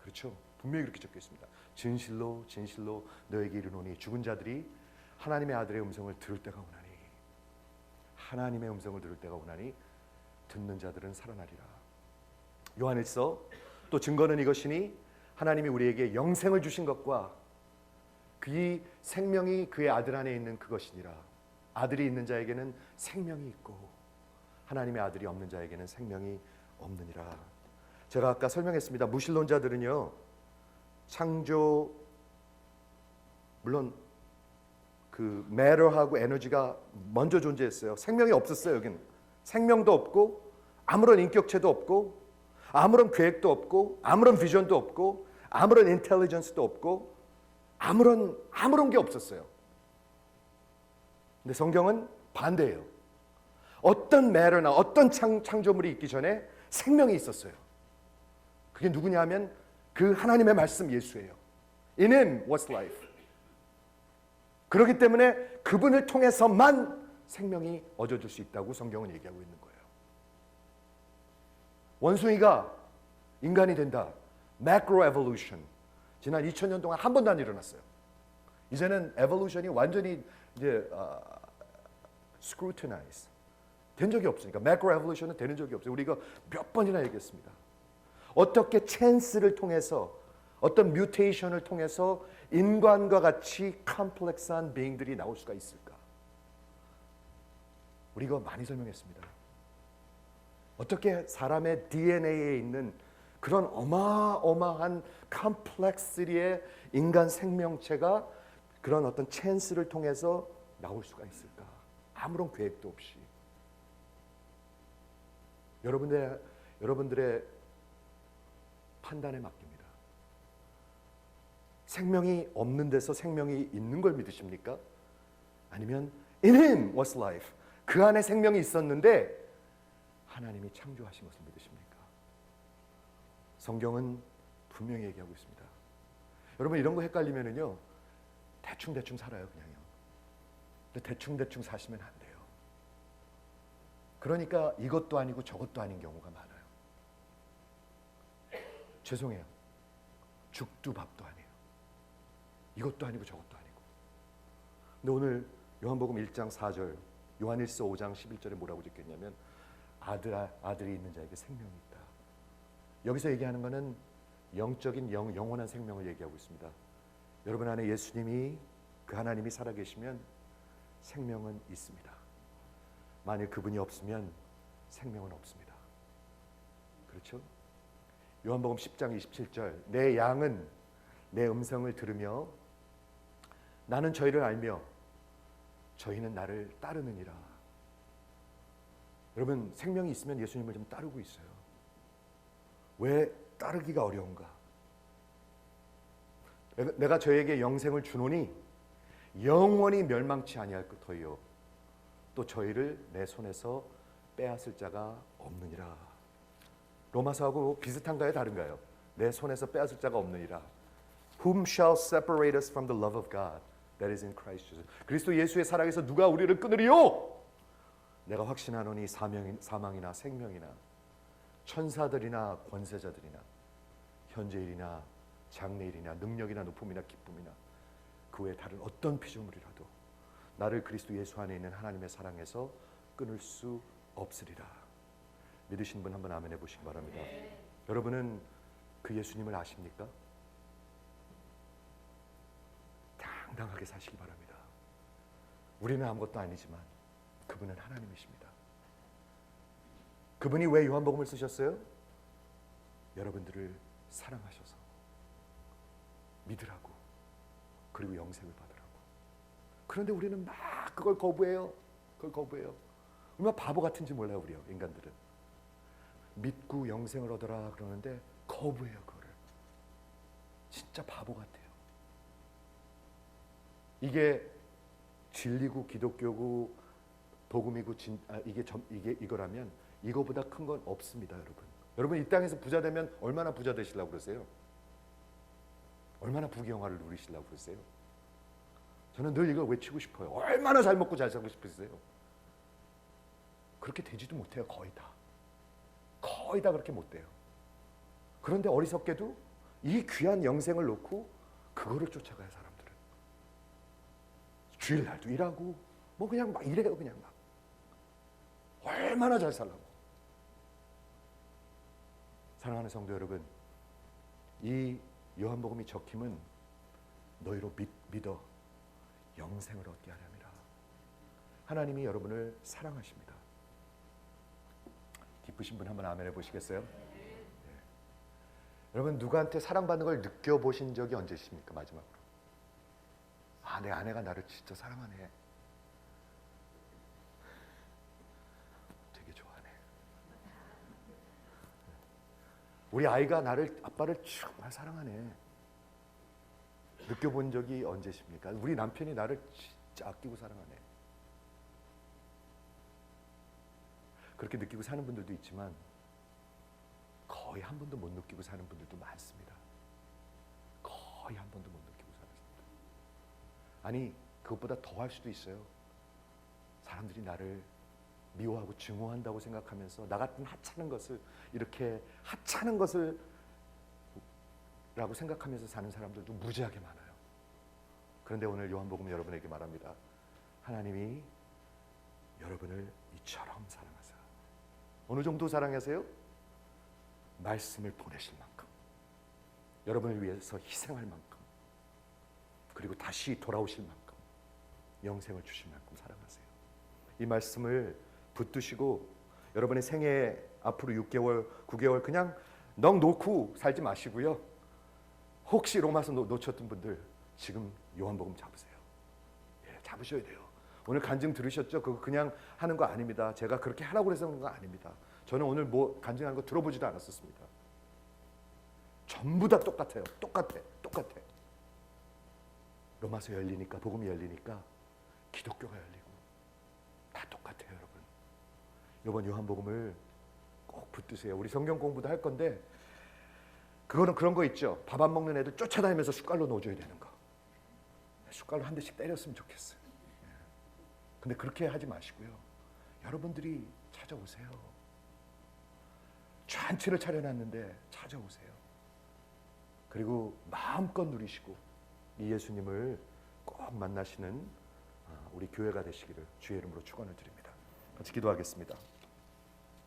그렇죠? 분명히 그렇게 적혀 있습니다. 진실로 진실로 너에게 이르노니 죽은 자들이 하나님의 아들의 음성을 들을 때가 오나니, 하나님의 음성을 들을 때가 오나니 듣는 자들은 살아나리라. 요한일서 또 증거는 이것이니 하나님이 우리에게 영생을 주신 것과 그 생명이 그의 아들 안에 있는 그것이니라. 아들이 있는 자에게는 생명이 있고 하나님의 아들이 없는 자에게는 생명이 없느니라. 제가 아까 설명했습니다. 무신론자들은요, 창조, 물론 그 matter하고 에너지가 먼저 존재했어요. 생명이 없었어요. 여기는 생명도 없고 아무런 인격체도 없고 아무런 계획도 없고 아무런 비전도 없고 아무런 인텔리전스도 없고 아무런 게 없었어요. 근데 성경은 반대예요. 어떤 matter나 어떤 창조물이 있기 전에 생명이 있었어요. 그게 누구냐 하면 그 하나님의 말씀 예수예요. In him was life. 그렇기 때문에 그분을 통해서만 생명이 얻어질 수 있다고 성경은 얘기하고 있는 거예요. 원숭이가 인간이 된다. Macroevolution. 지난 2000년 동안 한 번도 안 일어났어요. 이제는 에볼루션이 완전히 이제 scrutinize 된 적이 없으니까 Macroevolution은 되는 적이 없어요. 우리가 몇 번이나 얘기했습니다. 어떻게 찬스를 통해서 어떤 뮤테이션을 통해서 인간과 같이 컴플렉스한 being들이 나올 수가 있을까? 우리가 많이 설명했습니다. 어떻게 사람의 DNA에 있는 그런 어마어마한 컴플렉스리의 인간 생명체가 그런 어떤 찬스를 통해서 나올 수가 있을까? 아무런 계획도 없이. 여러분들의 판단에 맡깁니다. 생명이 없는 데서 생명이 있는 걸 믿으십니까? 아니면 In him was life. 그 안에 생명이 있었는데 하나님이 창조하신 것을 믿으십니까? 성경은 분명히 얘기하고 있습니다. 여러분 이런 거 헷갈리면은요, 대충 살아요, 그냥요. 근데 대충 사시면 안 돼요. 그러니까 이것도 아니고 저것도 아닌 경우가 많아요. 죄송해요. 죽도 밥도 아니에요. 이것도 아니고 저것도 아니고. 근데 오늘 요한복음 1장 4절, 요한일서 5장 11절에 뭐라고 적혀있냐면 아들이 있는 자에게 생명이 있다. 여기서 얘기하는 것은 영적인 영원한 생명을 얘기하고 있습니다. 여러분 안에 예수님이, 그 하나님이 살아계시면 생명은 있습니다. 만일 그분이 없으면 생명은 없습니다. 그렇죠? 요한복음 10장 27절, 내 양은 내 음성을 들으며 나는 저희를 알며 저희는 나를 따르느니라. 여러분 생명이 있으면 예수님을 좀 따르고 있어요. 왜 따르기가 어려운가? 내가 저에게 영생을 주노니 영원히 멸망치 아니할 터이요 또 저희를 내 손에서 빼앗을 자가 없느니라. 로마서하고 비슷한가요, 다른가요? 내 손에서 빼앗을 자가 없느니라. Whom shall separate us from the love of God that is in Christ Jesus? 그리스도 예수의 사랑에서 누가 우리를 끊으리요? 내가 확신하노니 사망이나 생명이나 천사들이나 권세자들이나 현재일이나 장래일이나 능력이나 높음이나 기쁨이나 그 외에 다른 어떤 피조물이라도 나를 그리스도 예수 안에 있는 하나님의 사랑에서 끊을 수 없으리라. 믿으신 분 한번 아멘 해보시기 바랍니다. 여러분은 그 예수님을 아십니까? 당당하게 사시기 바랍니다. 우리는 아무것도 아니지만 그분은 하나님이십니다. 그분이 왜 요한복음을 쓰셨어요? 여러분들을 사랑하셔서 믿으라고, 그리고 영생을 받으라고. 그런데 우리는 막 그걸 거부해요. 얼마나 바보 같은지 몰라요, 우리 인간들은. 믿고 영생을 얻어라 그러는데 거부해요, 그거를. 진짜 바보 같아요. 이게 진리고 기독교고 복음이고 이게 이거라면 이거보다 큰 건 없습니다, 여러분. 여러분 이 땅에서 부자 되면 얼마나 부자 되시려고 그러세요? 얼마나 부귀영화를 누리시려고 그러세요? 저는 늘 이걸 외치고 싶어요. 얼마나 잘 먹고 잘 살고 싶으세요? 그렇게 되지도 못해요. 거의 다 그렇게 못 돼요. 그런데 어리석게도 이 귀한 영생을 놓고 그거를 쫓아가요. 사람들은 주일날도 일하고 뭐 그냥 막 이래요. 그냥 막 얼마나 잘 살라고. 사랑하는 성도 여러분, 이 요한복음이 적힘은 너희로 믿어 영생을 얻게 하렵니다. 하나님이 여러분을 사랑하십니다. 기쁘신 분 한번 아멘 해보시겠어요? 네. 여러분 누구한테 사랑받는 걸 느껴보신 적이 언제십니까? 마지막으로 내 아내가 나를 진짜 사랑하네, 되게 좋아하네, 우리 아이가 아빠를 정말 사랑하네, 느껴본 적이 언제십니까? 우리 남편이 나를 진짜 아끼고 사랑하네. 그렇게 느끼고 사는 분들도 있지만 거의 한 번도 못 느끼고 사는 분들도 많습니다. 거의 한 번도 못 느끼고 사는 분들. 아니 그것보다 더 할 수도 있어요. 사람들이 나를 미워하고 증오한다고 생각하면서 나 같은 하찮은 것을, 이렇게 하찮은 것을 라고 생각하면서 사는 사람들도 무지하게 많아요. 그런데 오늘 요한복음 여러분에게 말합니다. 하나님이 여러분을 이처럼 사랑하사. 어느 정도 사랑하세요? 말씀을 보내실 만큼, 여러분을 위해서 희생할 만큼, 그리고 다시 돌아오실 만큼, 영생을 주실 만큼 사랑하세요. 이 말씀을 붙드시고 여러분의 생애 앞으로 6개월, 9개월 그냥 넋 놓고 살지 마시고요. 혹시 로마서 놓쳤던 분들 지금 요한복음 잡으세요. 예, 잡으셔야 돼요. 오늘 간증 들으셨죠? 그거 그냥 하는 거 아닙니다. 제가 그렇게 하라고 해서 그런 거 아닙니다. 저는 오늘 뭐 간증하는 거 들어보지도 않았었습니다. 전부 다 똑같아요. 똑같아. 로마서 열리니까, 복음이 열리니까 기독교가 열리고 다 똑같아요, 여러분. 이번 요한복음을 꼭 붙드세요. 우리 성경 공부도 할 건데 그거는 그런 거 있죠. 밥 안 먹는 애들 쫓아다니면서 숟갈로 넣어줘야 되는 거. 숟갈로 한 대씩 때렸으면 좋겠어요. 근데 그렇게 하지 마시고요. 여러분들이 찾아오세요. 잔치를 차려놨는데 찾아오세요. 그리고 마음껏 누리시고 이 예수님을 꼭 만나시는 우리 교회가 되시기를 주의 이름으로 축원을 드립니다. 같이 기도하겠습니다.